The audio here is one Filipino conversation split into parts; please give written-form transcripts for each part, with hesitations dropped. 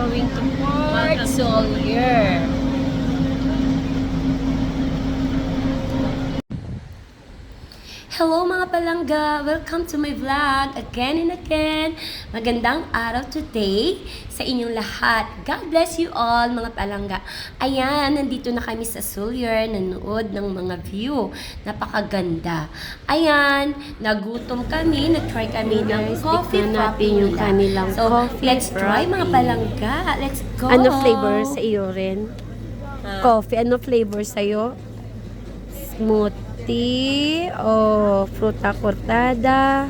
going to Port Solier. Hello mga palangga! Welcome to my vlog again and again. Magandang araw today sa inyong lahat. God bless you all mga palangga. Ayan, nandito na kami sa Solier, nanood ng mga view. Napakaganda. Ayan, nagutom kami, nag-try kami ng coffee natin yung kanilang coffee. Let's try mga palangga. Let's go! Ano flavor sa iyo rin? Coffee, ano flavor sa iyo? Smoothie o fruta cortada?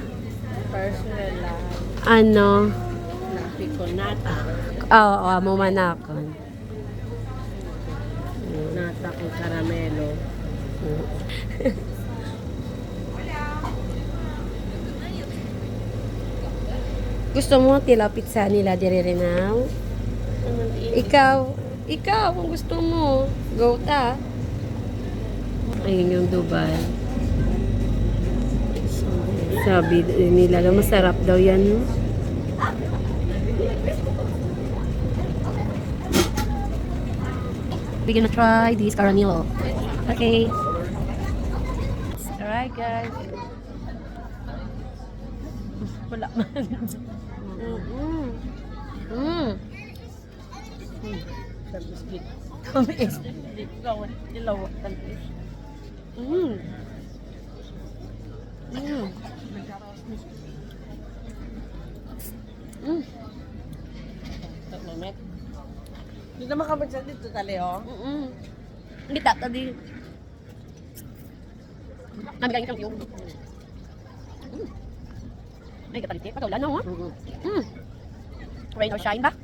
Personal lang. Ano? Piconata. Oo, mamanakon. Nata con caramelo. Gusto mo tila pizza nila dire Renaw? Ikaw, kung gusto mo, go ta. Ayun yung Dubai. Sabi nila na masarap daw yan. No? We're gonna try this caramel. Okay. Alright guys. Wala man. Sa biscuit. Kumis. Gawin. Dilawat. Tagmamet. Hindi naman kabagsak dito tali, oh. Hindi tadi. Nabigay kang yung. May kapalit. Pagkaulan na, oh. Rain or shine ba?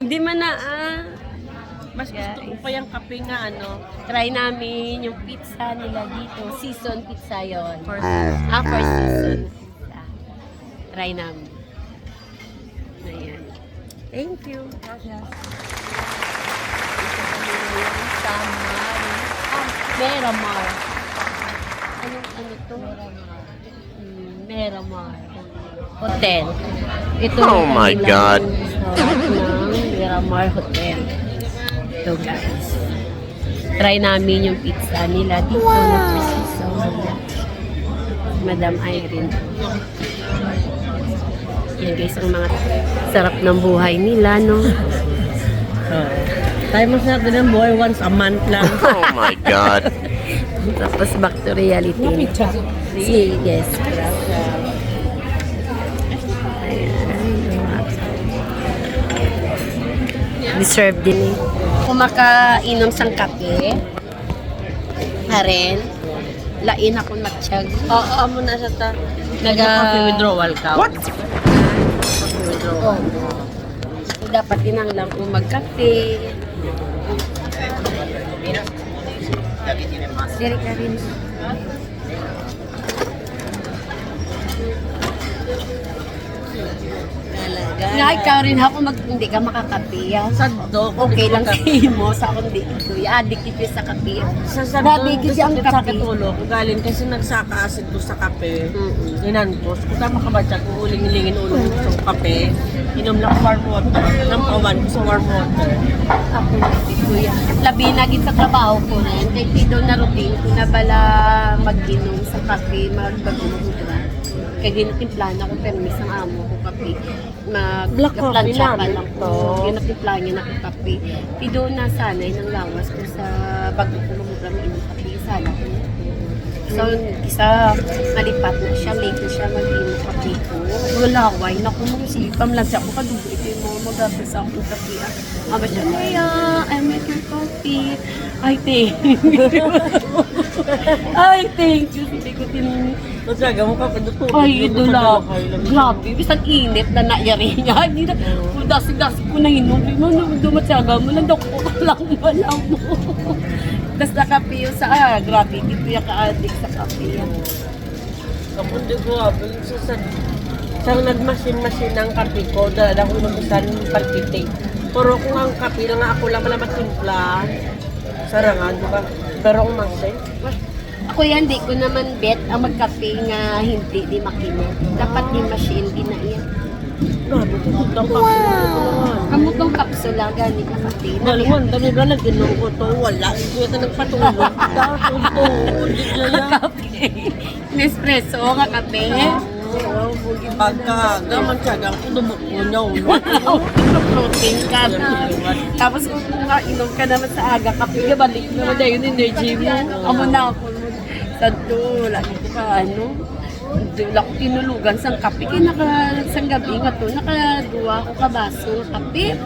Hindi man na, Mas gusto ko pa yung kape nga, ano. try namin yung pizza nila dito. Season pizza yon. For For season pizza. Try namin. Ayan. Thank you. Meramar. Ano to? Meramar. Hotel. Ito Oh my God. Ng Meramar Hotel. Ito guys. Try namin yung pizza nila dito na for season. Madam Irene. Yan guys, ang mga sarap ng buhay nila, no? tayo masarap din ang buhay once a month lang. Oh my God. Tapos back to reality. Yes. Deserve din eh. Kumakainom sang kape. Aren. Lain ako matsyag. Oo, mo na siya ta. Coffee withdrawal ka. What? Oh. Dapat dinang lang kung magkape. Diri ka rin. Nga, ikaw rin ako hindi ka makakape. Saddo. Okay lang sa'yo mo sa kundi ito. Adik ito sa kape. Sa saddo, Nabigil siya ang sa kape. katulog. Kung galing kasi nagsaka acid ko sa kape. Inantos. Kung tama ka ba siya, kung uling-ilingin ulo ko sa kape, inom lang warm water. Nampawan ko sa warm water. Ako hindi ko yan. Labi na gid sa trabaho ko rin. Kaya dito na routine ko na bala mag-inom sa kape, mag-bagumugura. Kaya ginatimplan ako permis ng amo ko kape. Black coffee Magplansya pa namin lang to. Ginatimplan niya na ako kape. Dito na sanay ng lawas ko sa bago ko mamugura ng inom kape. Sana ko. So, isa malipat na siya, late na siya mag-inom kape ko. Wala, why na kung magsipam lang siya. Kung kadugo ito yung mga mag-apis akong kape. Aba siya, Maya, I make your coffee. I thank you. I thank you. Hindi ko tinunod. Masyaga mo ka, padutuloy. Ay, idula. Grabe, bisan init na nayari niya. Hindi na, dasig-dasig ko na inom. Dumatsaga mo, nandok ko lang mo. Tapos nakape yun sa, grabe, dito yung ka-addict sa kape yan. Kapundi ko, sa nagmasin-masin ng kape ko, dahil ako mag-isan palpitate. Pero kung ang kape na nga ako lang wala matimpla, sarangan, di ba? Pero kung masin, Ako yan, di ko naman bet ang magkape nga hindi di makino. Dapat di machine, di na yan. Grabe, tututang ka. Amo tong kapsula gani ka kape. Ngayon, dami ba nag-inom ko to? Wala. Kuya ka nagpatulog. Tutulog. Kape. Nespresso nga kape. Pagka gaman siya, ko dumukunaw. Protein ka. Tapos kung inom ka naman sa aga, kape ka, balik naman na yun energy mo. Amo na ako. Santo, lagi ko ka ano. Wala ko tinulugan sang kape. Kaya sang gabi nga to, nakaduwa ko kabaso ng kape.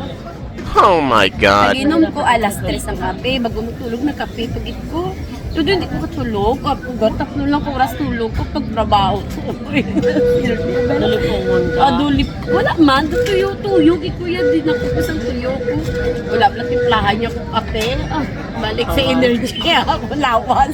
Oh my God. Pag-inom ko alas 3 ang kape, bago matulog na kape, pagit ko. Todo hindi ko katulog. Pugat, 3 lang oras tulog ko pag trabaho. Nalipungan ka. Adulip. Wala man, tuyo-tuyo. Kuya, din ako isang tuyo ko. Wala pala timplahan niya kung kape. Balik sa energy ako, lawas.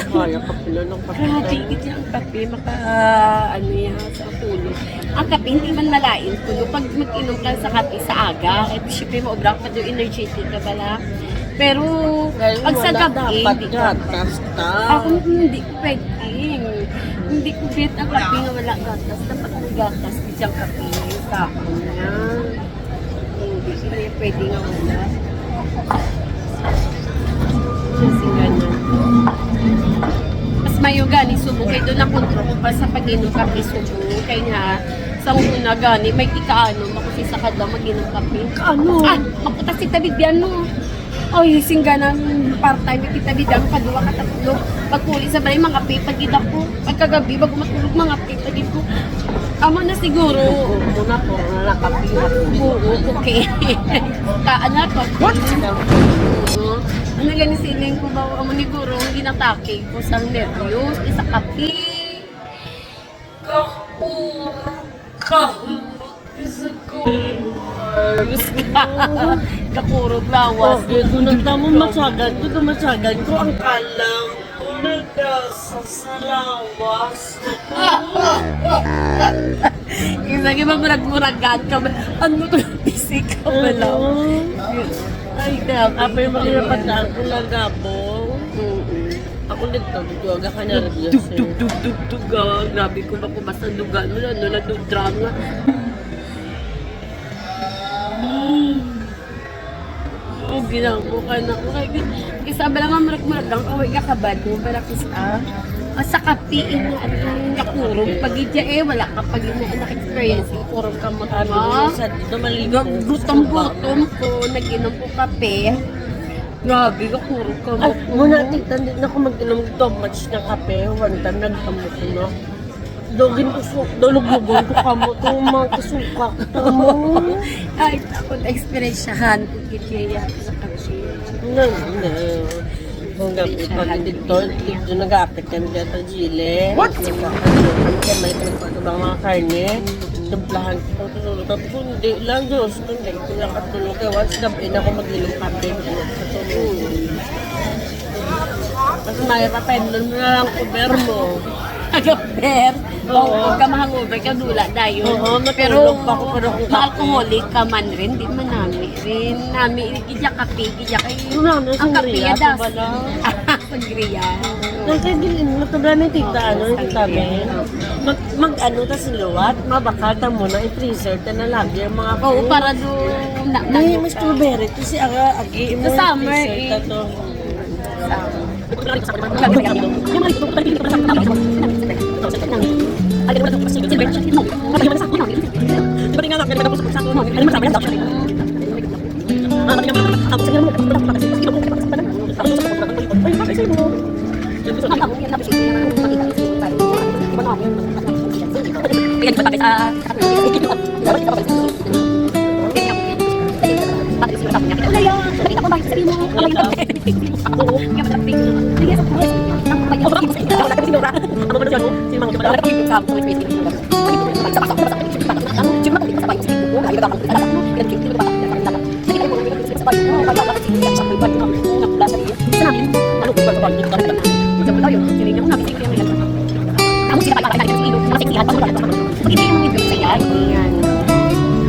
Kaya ka pala ng Grabe, hindi ang kape, ano yan, sa tulog. Ang kape, hindi man malain tulog. Pag mag-inom ka sa kape sa aga, kahit syempre mo, obra ka doon, energetic ka pala. Pero, pag sa gabi, dapat hindi ko. gatas ka. Ako hindi ko pwedeng. Hindi ko bet ang kape nga wala gatas. Dapat may gatas, hindi ang kape. Yung sakon niya. Hindi pwede nga wala. Kasi ganun. Mas mayo gani subo kay doon ang kontrol ko pa sa pag-inom kape subo kay nga sa una gani may ikaano makusi sa kada mag-inom kape. Ano? Makuta si Tabidyan no. Ay, singga ng part-time yung Tabidyan kadua ka tatlo. Pagkuli sa balay mga kape pagida ko. Pagkagabi bago matulog mga kape pagid ko. Amo na siguro. Muna po, nakapi ako. Oo, okay. Kaanak ko. What? Ano gani siling ko ba amo ni guro hindi natake ko sa nervyos isa kape. Kakurot lawas. Okay, kung nagtamong matsagan, kung matsagan ko ang kalang nagdasa sa lawas. Isa nga murag-muragan ka ba? Ano to bisik ka ba lang? Ay, Apa yung makinapadaan ko lang gabong. Ako dito, duga ka na rin. Dug. Grabe ko ba kung basta dugan mo na, nagdudram nga. Oh, ginamo ka na ko. Kasi ba lang mamurak-murak ang kaway kakabad mo, barakis ka. Sa kape, nakurong. Pag idya wala ka pag na-experience, kurong ka mo. Sa dito maligo. Gutom ko, nag-inom ko kape. Grabe, kakurong ka mo. Ay, muna titan din ako mag-inom too much na kape. One time nagkamot ko na. Dogin ko so, dolog-lugol ko kamo to, mga kasuka ko mo. Ay, ako na-experiencehan ko kaya sa kape. Kung gabi pag dito nag-apit kami dito sa Chile. What? Kaya may pinagpagabang mga karne. Tumplahan ko tulog. Tapos hindi lang, Diyos. Hindi ko lang katulog. Kaya once gabi na ako mag-inom kape. Katulog. Tapos may papendon mo na lang kuber mo. Agaber. Oo, ka mahangover ka dula dayo. Oo, pero matulog pa ako pero kung kape. ma-alcoholic ka man rin, di man nami rin. Nami, gidya kape, gidya kay... Ano, ang kape sangria, das. pa ba Sangria. Nagkagilin, matubla ng tita, sabi. Mag-ano, tas luwat, mabakata mo na, i-freezer, tanalagi ang mga Oo, fruit. para doon... May strawberry, kasi agi mo Sa summer, freezer, eh. tato.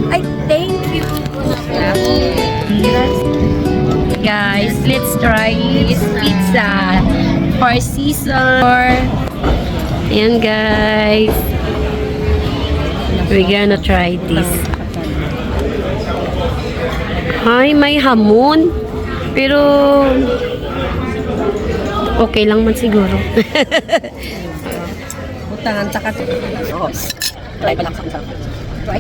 Ay, thank you. Guys, let's try this pizza. For Caesar. Ayan guys. We're gonna try this. Ay, may hamon. Pero, okay lang man siguro. Butangan takat. Oo. Try pa lang sa isa. Try.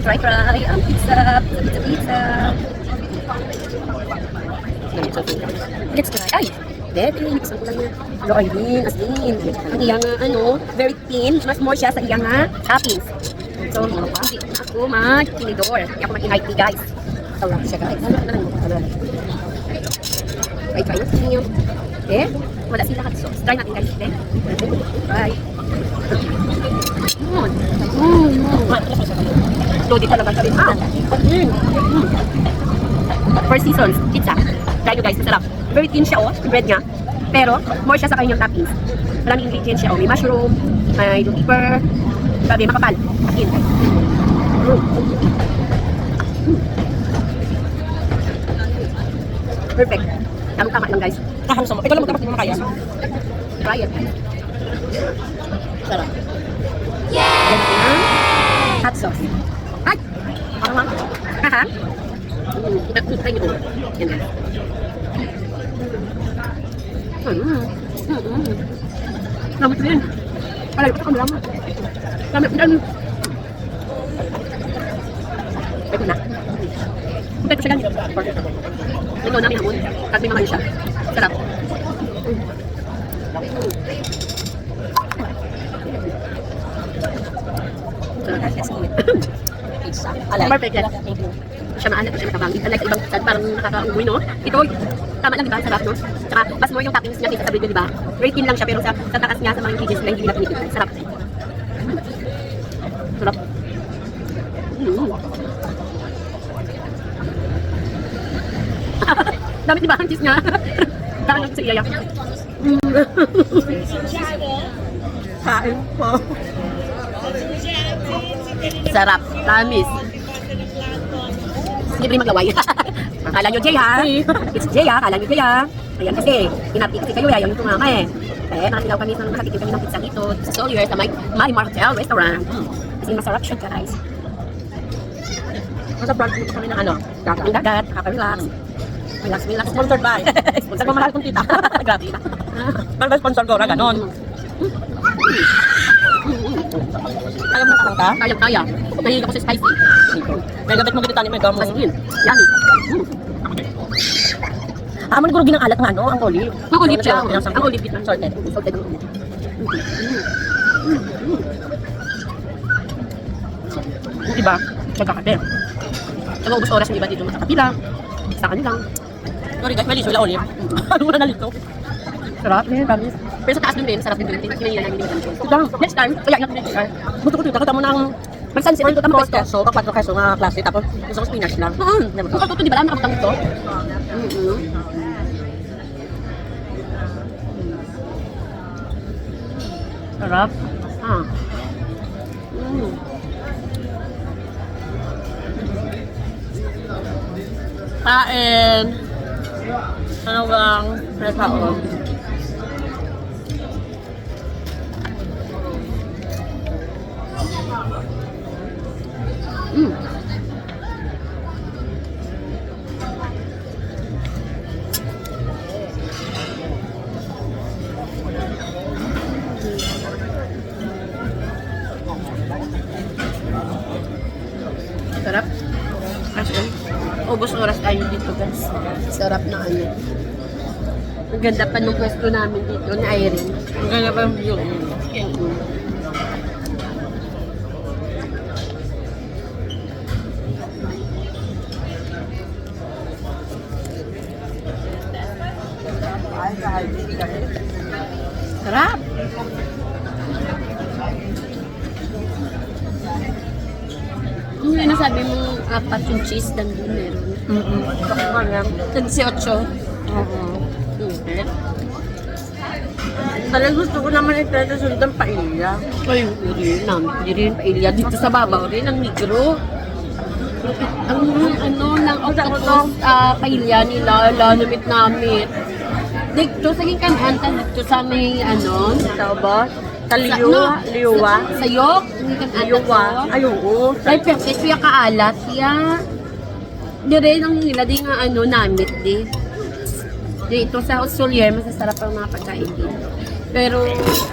Ang pizza. Pizza. Let's try. Ay! Dede, isang kulang na. Ano, Arlene, Aslin. Ang iyang, very thin. Mas more siya sa iyang toppings. So, hindi ako mag-tinidor. Hindi ako mag-invite ni guys. Tawag siya guys. Try natin yun. Eh, wala sila hot sauce. Try natin guys. Eh, try. Lodi talaga sabi. Four Seasons, pizza. Try nyo guys, masarap. Very thin siya yung bread niya. Pero, more siya sa kanyang toppings. Maraming ingredients siya. May mushroom, may pepper, sabi, makapal. Akin. Perfect. Tama lang guys. Kakang sama. Ikaw lang magdapat yung mga kaya. Try it. Sarap. Hot sauce. Ay! Haha. Try nyo. Yan guys. Lamot rin. Alay, ito kami lamot. Lamot rin. Ito na. Punta ko siya ganito. Ito namin hamon. Kasi may mga siya. Sarap. Pizza. Alay. Perfect yan. Siya maalat, siya matabangin. Unlike ibang pizza, parang nakakaungoy, no? Ito, tama lang, diba? Sarap, no? Tsaka, mas more yung toppings niya kaysa sa burger, diba? Very thin lang siya, pero sa taas niya, sa mga ingredients na hindi nila pinipilitan. Sarap. Sarap. Dami, diba? Ang cheese niya. Parang sa iyayak. Kain po. Sarap. Tamis. Hindi rin maglaway. Kala nyo Jay ha? It's Jay ha? Kala nyo Jay ha? Ayan kasi, tinapik kasi kayo, ayaw yung tumama eh. Eh, nakatilaw kami nakatikim kami ng pizza dito sa Solier, sa My Martel Restaurant. Kasi masarap siya guys. Nasa brand dito kami ng ano? Ang dagat, nakaka-relax. Relax. Sponsored by. Sponsor ko mahal kong tita. Grabe. Ano ba sponsor ko? Ganon. Kaya mo nakakanta? Kaya. Nahilig ako sa spicy. May gabit mo ganito ni may gamo. Mas yun. Yummy. Amon guro ginang alat ng ano, ang olive. Ang olive siya. Ang olive bit lang. Salted. Salted. Diba? Magkakape. Saka ubos oras yung iba dito sa kapila. Sa kanilang. Sorry guys, mali sila olive. Ano mo na nalito? Sarap. Promise. Pero sa taas dun din, sarap din dun. Kinahilan namin yung next time, kaya ingat next time. Gusto ko dito, mo ng Magsansin dito tamo pesto. so, pag 4 peso nga klase, tapos gusto ko spinach lang. Kung katuto, di ba lang nakabutang ito? Sarap. Kain. Ano bang prekaon? Sarap. Kasi, ubos oras tayo dito guys. Sarap na ano. Ang ganda pa nung pwesto namin dito na Irene. Ang ganda pa yung view. Sarap! Yung sinasabi mo, apat yung cheese nandun meron. Tag-18. Talagang gusto ko naman ito sundan paella. Ay, hindi rin paella. Dito sa babaw rin, ang negro. Ang ng octopus paella nila, lamit namin. Dito sa kanan, dito sa may Ito ba? Liwa. Sayok. Hindi ka Liwa. Ay, oo. Ay, perfect. Kuya kaalat. Kaya, di rin ang nila. Di nga namit di. Di ito sa Solier, masasarap ang mga pagkain dito. Pero,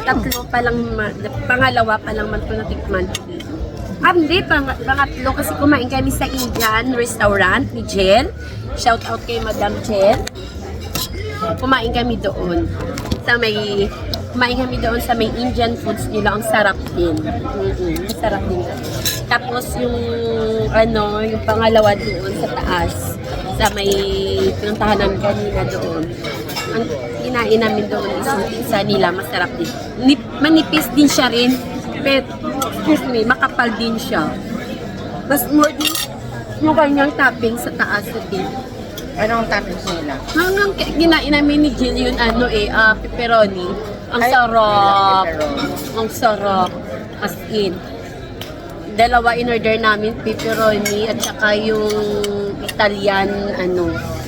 tatlo pa lang, pangalawa pa lang man ito natikman dito. Hindi, pangatlo kasi kumain kami sa Indian restaurant ni Jel. Shout out kay Madam Jel. Kumain kami doon. Kumain kami doon sa may Indian foods nila. Ang sarap din. Ang sarap din. Tapos yung yung pangalawa doon sa taas. Sa may pinuntahan namin kanina doon. Ang kinain namin doon is yung pizza nila. Masarap din. Manipis din siya rin. Pero, excuse me, makapal din siya. Mas more din yung kanyang topping sa taas din. Anong toppings nila? Hanggang kinain namin ni Jill yun, pepperoni. Ang sarap. Ang sarap. As in. Dalawa in-order namin, pepperoni at saka yung Italian,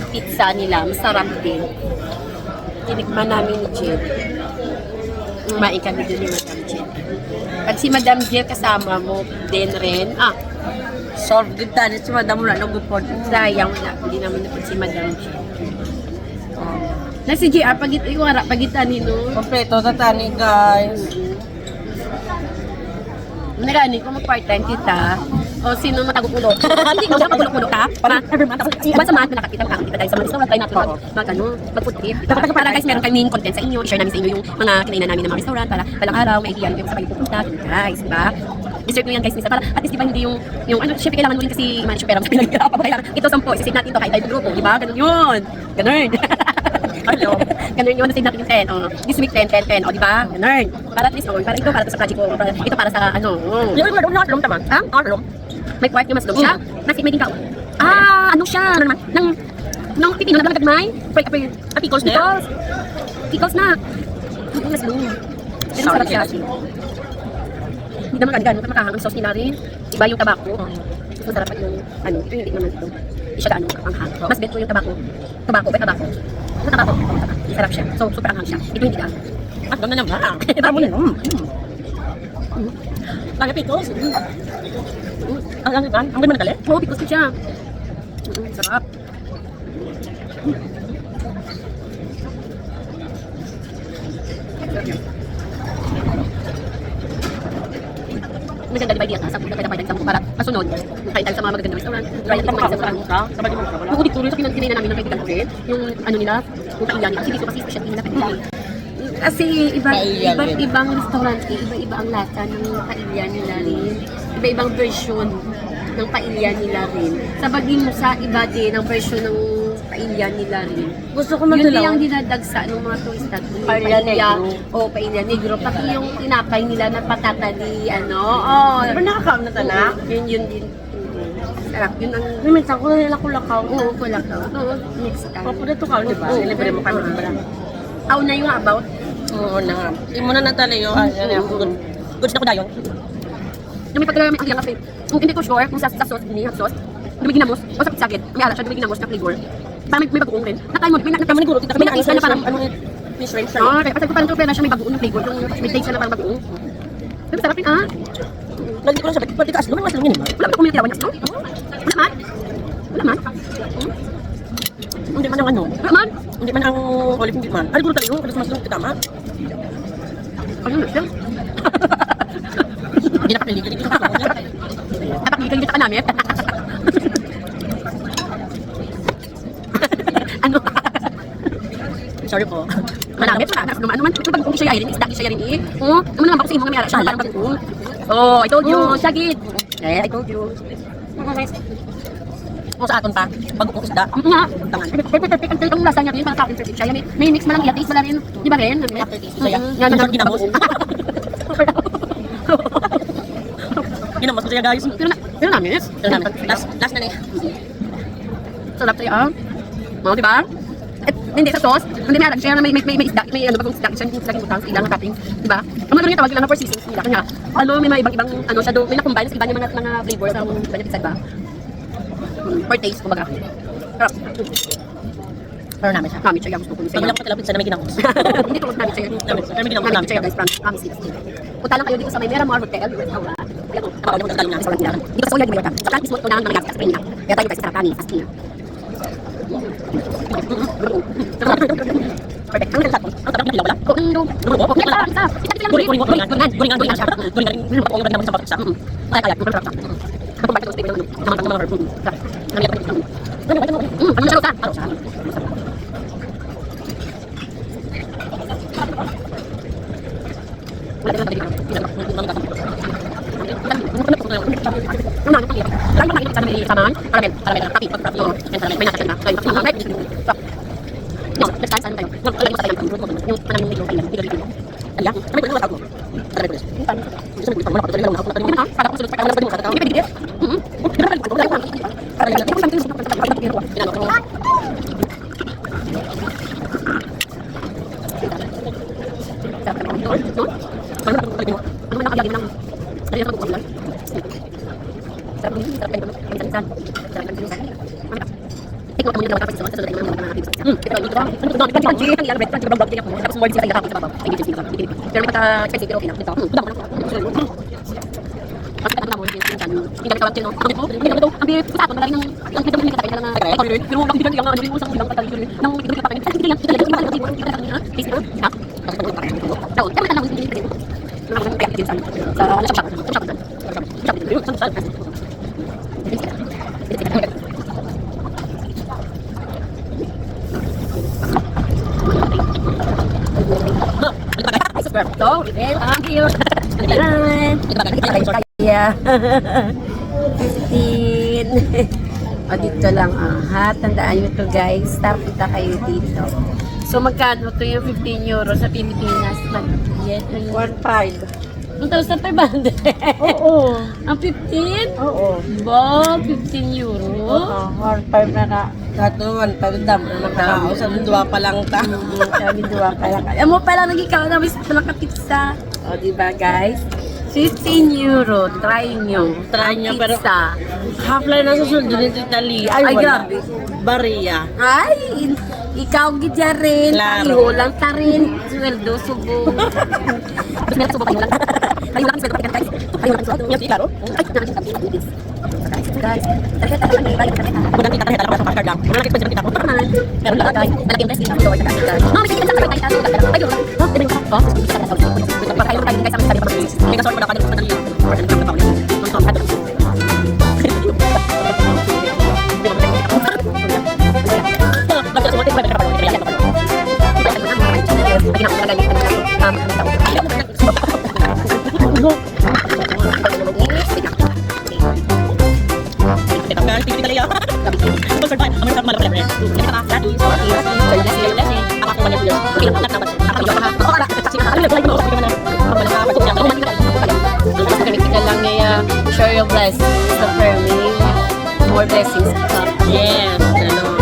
pizza nila. Masarap din. Tinikman namin ni Jill. Kumain kami doon ni Madam Jill. Pag si Madam Jill kasama mo din rin, Solve din tayo si Madam wala nagupod. sayang wala. Hindi naman napod si Madam Jill. Na si JR, pagitan nino. Kompleto na tani, guys. Nagani kung mag-part-time kita, o sino matagupulo. Hindi ko siya magulo-pulo ka. Para every month, iba sa month na nakakita mo kita tayo sa mga restaurant tayo natin mag-food trip. Para guys, meron kaming content sa inyo, i-share namin sa inyo yung mga kinainan namin ng mga restaurant para palang araw, may idea kayo sa pagpupunta. Guys, diba? Dessert ko yan guys, minsan para at least diba hindi yung syempre kailangan mo rin kasi manage yung pera mo sa pinaghirapan. Kaya ito 10, isisave natin to kahit tayo grupo, diba? Ganun yun. Ganun. Ano? Ganun yun, save natin yung 10. This week 10, o diba? Ganun. Para at least, para ito, para to sa project ko, ito para sa Yung madam na atlong tama. Ha? Atlong? May part yung mas long siya? Nasi, may tingkaw. Ano siya? Ano naman? Nang pipino na nagmay? Pickles na yan? Pickles na. Ang mas long. Pero sarap siya. Hindi naman gano'n makahang ang sauce nila rin. Iba yung tabako. Mas masarap yung ito yung hindi naman ito. Hindi siya gano'n anghang. Mas bet ko yung tabako. Tabako. Yung tabako. Sarap siya. So, super anghang siya. Ito hindi ka. At doon na naman. Tamo na. Kaya pickles. Ang ganda na galit. Oo, pickles ko siya. Sarap. Maganda ba diyan sa pupunta tayo sa para masunod. Kain tayo sa mga magagandang restaurant. Try natin kumain sa restaurant. Sabay mo ka wala. Oo, dito rin sa kinainan namin ng kaibigan ko rin. Yung nila, yung kailan nila. Kasi dito kasi specialty nila kailan. Kasi iba't ibang restaurant, iba-iba ang lasa ng paella nila rin. Iba-ibang version ng paella nila rin. Sa Bagimosa, iba din ang version ng paella nila rin. Gusto ko Yun din magdalaw. ang dinadagsa ng mga turista. Yung Paella negro. O, paella negro. Pati yung tinapay nila na patatali, Pero nakakaam na tala. Yun din. Sarap. Yun ang... Minsan ko na nila kulakaw. Oo, kulakaw. Oo, next time. Papunta to ka, di ba? Oo. Libre mo kami, di ba? Aw na yung about. Oo na nga. Hindi mo na natali yung goods na ko dayon. Yung may pagkala may ang kasi. Kung hindi ko sure, kung sa sauce, hindi hot sauce, may ginamos, o sa pizzagit, may ala siya, may ginamos na flavor. Parang may bagoong rin. Natay mo, may Siguro, kita may nais na parang, Miss Ren siya. kaya kasi parang pero siya may bagoong na flavor, yung may taste na parang bagoong. Pero sarap yun, Lagi ko lang sabi, pati kaas, lumawas lang yun. Wala ba kung may tirawan niya? Wala man. Hindi man ang ano. Wala man. Hindi man ang olive, hindi man. Ay, guro talaga yung kalas mas lang, tama. Ano na siya? Hindi nakapiligilig yung kakao niya. Napakiligan dito ka namin. Ano? Sorry po. Manamit pa. Ano man. Ito bagong siya rin. Isda siya rin eh. Ano naman bako sa imo nga may ala siya. Parang bagong. Oh, I told you. Sagit. I told you. O sa aton pa, bago kong isda. Nga. Tangan. Perfect ang lasa niya rin. Parang perfect siya. May mix mo lang. Taste mo lang rin. Di ba rin? Yan ang ginamos. Ginamos ko siya, guys. Pero namin. Last na niya. Sarap siya. Di ba? Hindi sa sauce, hindi meron siya may isda, may bagong isda siya yung laging utang sa ilang topping, di ba? Ang mga tawag nila na four seasons nila kanya. May mga ibang siya do, may na-combine sa iba niya mga flavors ang kanya pizza ba? For taste kumbaga. Sarap. Pero namin siya. Namin siya, gusto ko Pag wala ko talapit siya na may ginamos. Hindi tulad namin siya. Namin ginamos Namin siya, guys. Promise. Punta lang kayo dito sa may Miramar Hotel. Kapag ako nagtaling namin sa walang kailangan. Dito sa Soyag, Mayorga. Sa mismo ito na ang mga gas sa Kanya. Kaya tayo guys, sa Tarapani, sa Kanya. Perfect. Ang ganda ko. Ang tabi ng wala. Guringan siya. Guringan naman sa bakit siya. Kaya. Ako ba ito sa tingin naman ng mga herbal. Ano siya ka? Ano siya? Wala na dito. So, thank you. Yeah. 15. O, dito lang. Ha, tandaan nyo to guys. Punta kayo dito. So, magkano to yung 15 euro sa Pilipinas? 1.5. 1,500. Oo. Ang 15? Oo. Ba, 15 euro? 1.5 na na. Kato, 1,000 dam. Nakakao sa dua pa lang ta. Kami dua pala. Alam mo pala, nag-ikaw na may palang kapitsa. O, diba guys? 15 euro. Try nyo. Try nyo, pero Pizza. half line na sa suldo nito Italy. Ay, Ay, wala. grabe. Baria. Ay, ikaw gidya rin. Claro. Iho lang ta rin. Sweldo, subo. Tapos meron subo kayo lang. Kayo lang sweldo kayo guys. Kayo lang sweldo. Yes, claro. Ay, guys. Kung kita kita lang sa card lang. Wala kita kita ko. Pero lang guys. Malaki yung testing. So, no, may kita sa card tayo. Ay, yun. Oh, tineng ko. Oh, para kayo tayo guys ang sabi pa. May kasama na pa din. Share your blessings. So for me, more blessings. Yes. Ano,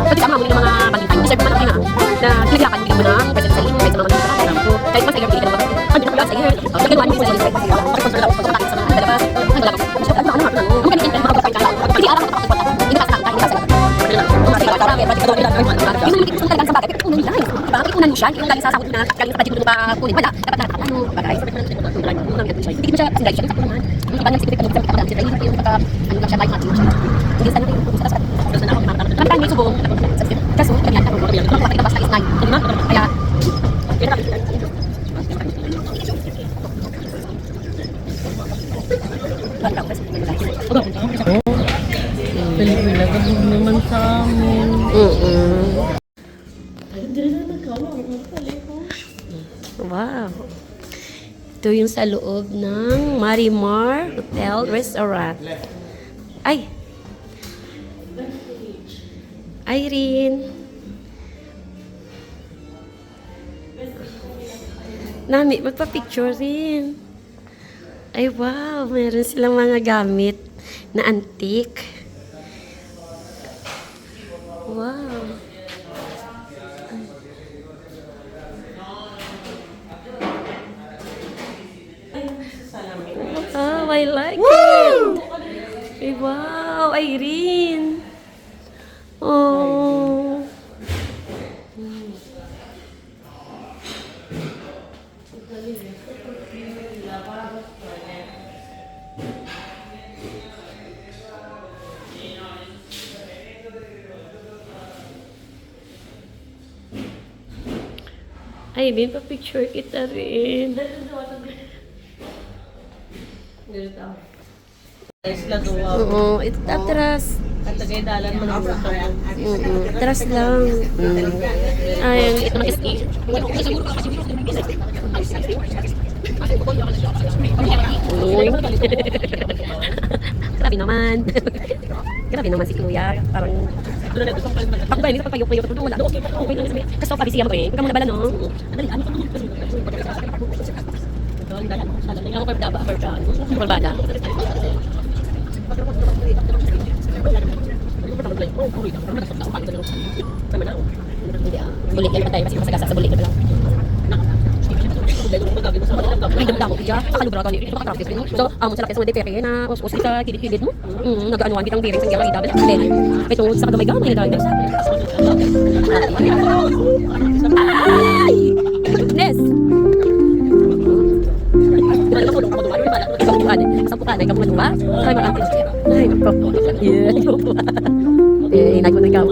Pati ka mga mga pagkitang. Deserve mo na na kailangan bigyan mo ng present sa iyo. Kahit sa mga pagkitang. Kahit mas kailangan bigyan mo ng ano na pala sa iyo. Pagkitang mo sa iyo. Pagkitang mo sa iyo. Bakit unan mo siya? Hindi mo galing sa sahod na galing sa budget mo pa kunin. Wala. Dapat lahat. Ano? Bagay. Hindi mo siya sinday siya. Hindi ba nagsipitik ka mo sa mga sinday? Hindi mo ka ano lang siya light natin siya. Hindi sa natin kung sa sa. Naman tayo may subong. Kaso, kanya ka mo. Makapit ka pa sa isnay. Kaya, Pilipina, gabog naman sa amin. wow. Ito yung sa loob ng Marimar Hotel Restaurant. Ay! Irene! Nami, magpa-picture rin. Ay, wow! Meron silang mga gamit na antique. Wow! Oh, I like it. Ay, wow, Irene. Oh. Ay, Bin, pa-picture kita rin. Isla Duwa. Oo, ito atras. At tagay dalan mo ng motor. Atras lang. Ayan, ito na SE. Uy. Grabe naman. Grabe naman si Kuya. Parang... Ako ba, hindi ka pagpayok-payok. Wala. Okay lang sabi. Kasi ako pabisi ako eh. Huwag ka muna bala, no? Andali, ano? Ako Perbada. Bulik yan pa tayo. Kasi masagasa sa bulik na lang. May damdamo ko dyan. Sakalubra ka niyo. Ito makatrafis rin. So, amon sa lakas ng depeke na usli sa kilid-kilid mo. Nag-anuan bitang biring sa giyang idabel. Then, ito sa kagamay-gamay na dahil. Ay! Goodness! Kasampukan ay kamungan. Ay, makakit. Ay, nako. Yeah, ikaw po. Eh, inay ko na ikaw.